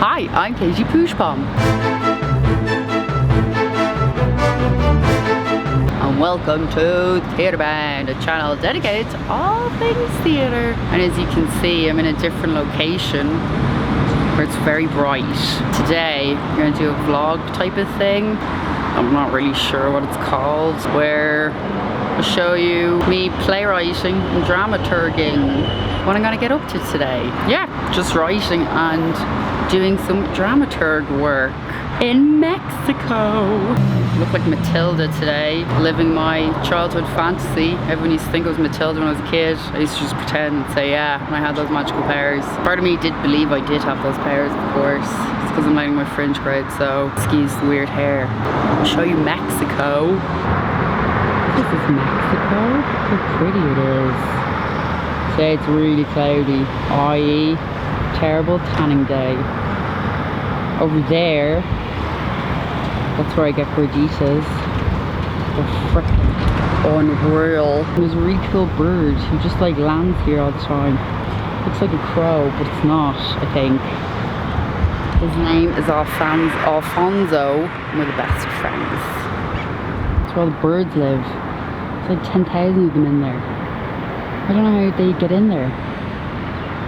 Hi, I'm katiepoushpom. And welcome to TheatreBound, a channel dedicated to all things theatre. And as you can see, I'm in a different location where it's very bright. Today, I'm going to do a vlog type of thing. I'm not really sure what it's called, where I'll show you me playwriting and dramaturging. What I'm going to get up to today. Yeah, just writing and doing some dramaturg work in Mexico. I look like Matilda today, living my childhood fantasy. Everyone used to think I was Matilda when I was a kid. I used to just pretend and say yeah, and I had those magical powers. Part of me did believe I did have those powers, of course. It's because I'm letting my fringe grow out, so excuse the weird hair. I'll show you Mexico. This is Mexico. How pretty it is. Today it's really cloudy, i.e. terrible tanning day. Over there, that's where I get gorditas. They're frickin' unreal. There's a really cool bird who just like lands here all the time. Looks like a crow, but it's not, I think. His name is Alfonso, and we're the best of friends. That's where all the birds live. There's like 10,000 of them in there. I don't know how they get in there.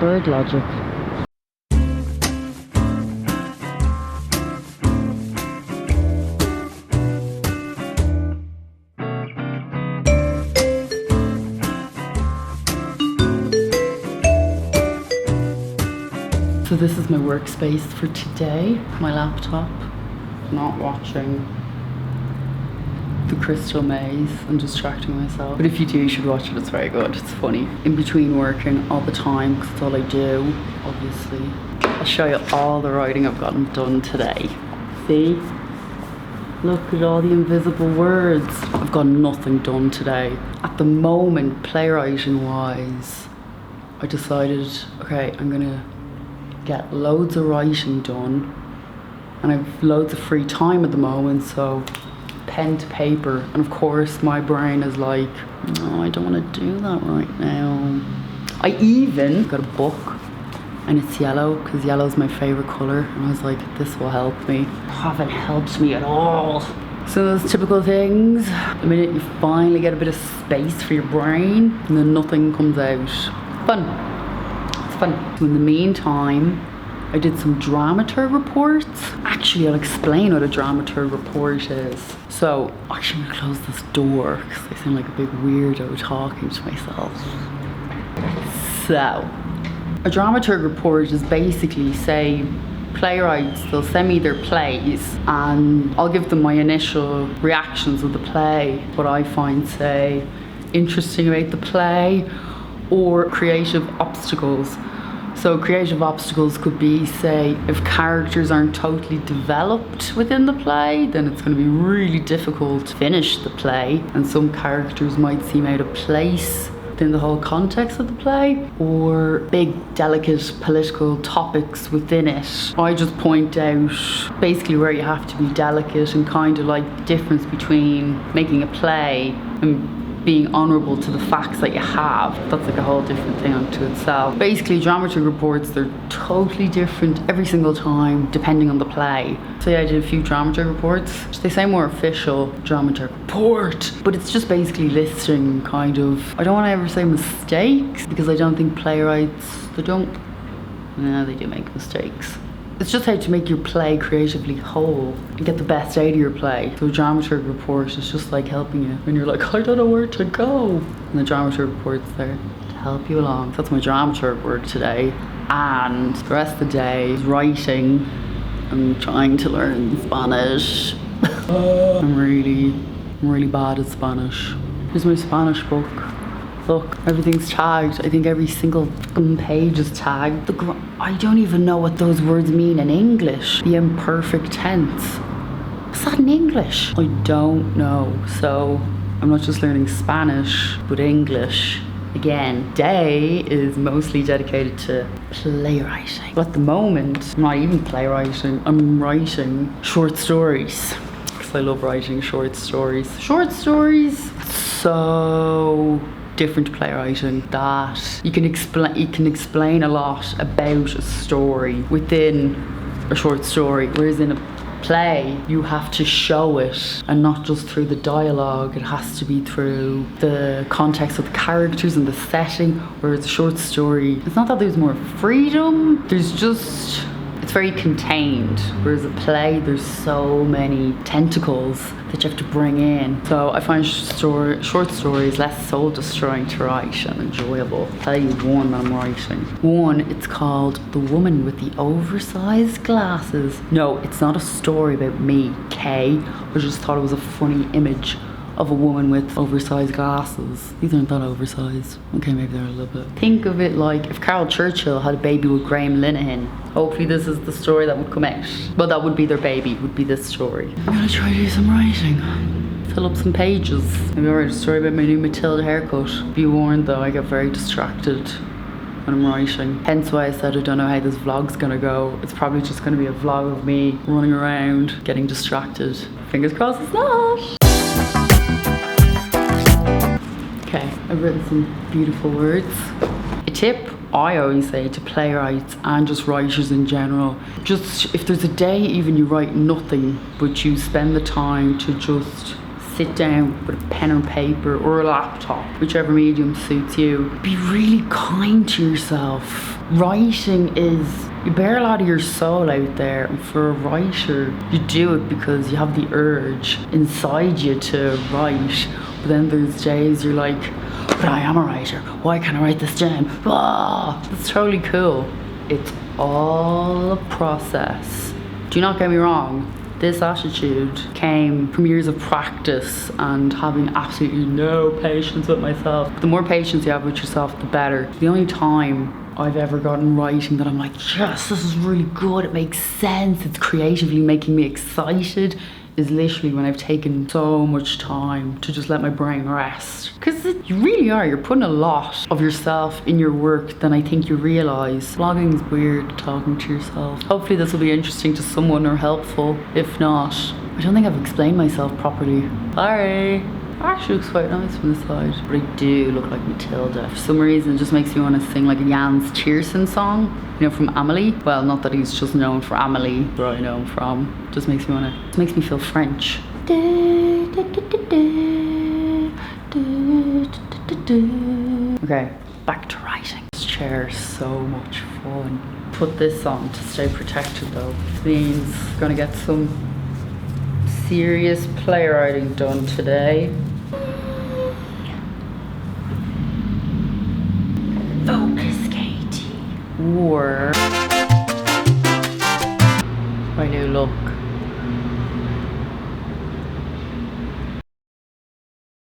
Bird logic. So this is my workspace for today. My laptop. Not watching The Crystal Maze and distracting myself. But if you do, you should watch it. It's very good. It's funny. In between working all the time, because it's all I do, obviously. I'll show you all the writing I've gotten done today. See? Look at all the invisible words. I've got nothing done today. At the moment, playwriting wise, I decided, okay, I'm gonna get loads of writing done. And I've loads of free time at the moment, so pen to paper. And of course my brain is like, no, I don't want to do that right now. I even got a book and it's yellow because yellow is my favorite color, and I was like, this will help me. Haven't helped me at all. So those typical things, the minute you finally get a bit of space for your brain and then nothing comes out. Fun. It's fun. So in the meantime, I did some dramaturg reports. Actually, I'll explain what a dramaturg report is. So, actually I'm gonna close this door because I sound like a big weirdo talking to myself. So, a dramaturg report is basically, say, playwrights, they'll send me their plays and I'll give them my initial reactions of the play, what I find, say, interesting about the play, or creative obstacles. So creative obstacles could be, say, if characters aren't totally developed within the play, then it's going to be really difficult to finish the play, and some characters might seem out of place within the whole context of the play, or big, delicate political topics within it. I just point out basically where you have to be delicate and kind of like the difference between making a play and being honourable to the facts that you have. That's like a whole different thing unto itself. Basically, dramaturg reports, they're totally different every single time depending on the play. So yeah, I did a few dramaturg reports. They say more official dramaturg report, but it's just basically listing kind of, I don't want to ever say mistakes, because I don't think playwrights, they do make mistakes. It's just how to make your play creatively whole and get the best out of your play. So a dramaturg report is just like helping you when you're like, I don't know where to go. And the dramaturg report's there to help you along. So that's my dramaturg work today. And the rest of the day is writing. I'm trying to learn Spanish. I'm really bad at Spanish. Here's my Spanish book. Look, everything's tagged. I think every single fucking page is tagged. I don't even know what those words mean in English. The imperfect tense. What's that in English? I don't know. So I'm not just learning Spanish, but English. Again, day is mostly dedicated to playwriting. But at the moment, I'm not even playwriting. I'm writing short stories. Because I love writing short stories. Short stories, so different playwriting that you can explain a lot about a story within a short story. Whereas in a play, you have to show it, and not just through the dialogue. It has to be through the context of the characters and the setting. Whereas a short story, it's not that there's more freedom, there's just, it's very contained. Whereas a play, there's so many tentacles that you have to bring in. So I find short stories less soul destroying to write and enjoyable. I'll tell you one that I'm writing. One, it's called The Woman with the Oversized Glasses. No, it's not a story about me, Kay. I just thought it was a funny image of a woman with oversized glasses. These aren't that oversized. Okay, maybe they're a little bit. Think of it like if Carol Churchill had a baby with Graham Linehan. Hopefully this is the story that would come out. Well, that would be their baby, would be this story. I'm gonna try to do some writing. Fill up some pages. Maybe I'll write a story about my new Matilda haircut. Be warned though, I get very distracted when I'm writing. Hence why I said I don't know how this vlog's gonna go. It's probably just gonna be a vlog of me running around, getting distracted. Fingers crossed it's not. Okay, I've written some beautiful words. A tip I always say to playwrights and just writers in general, just if there's a day even you write nothing, but you spend the time to just sit down with a pen and paper or a laptop, whichever medium suits you, be really kind to yourself. Writing is, you bear a lot of your soul out there, and for a writer, you do it because you have the urge inside you to write. But then there's days you're like, but I am a writer, why can't I write this down? Ah, that's totally cool. It's all a process. Do not get me wrong, this attitude came from years of practice and having absolutely no patience with myself. The more patience you have with yourself, the better. The only time I've ever gotten writing that I'm like, yes, this is really good, it makes sense, it's creatively making me excited, is literally when I've taken so much time to just let my brain rest. Because you really are, you're putting a lot of yourself in your work than I think you realise. Vlogging is weird, talking to yourself. Hopefully this will be interesting to someone or helpful. If not, I don't think I've explained myself properly. Sorry. Actually looks quite nice from the side. But I do look like Matilda. For some reason it just makes me want to sing like a Jans Tiersen song. You know, from Amelie. Well, not that he's just known for Amelie, where I know him from. Just makes me want to, just makes me feel French. Okay, back to writing. This chair is so much fun. Put this on to stay protected though. This means I'm gonna get some serious playwriting done today. Focus, Katie. Or my new look.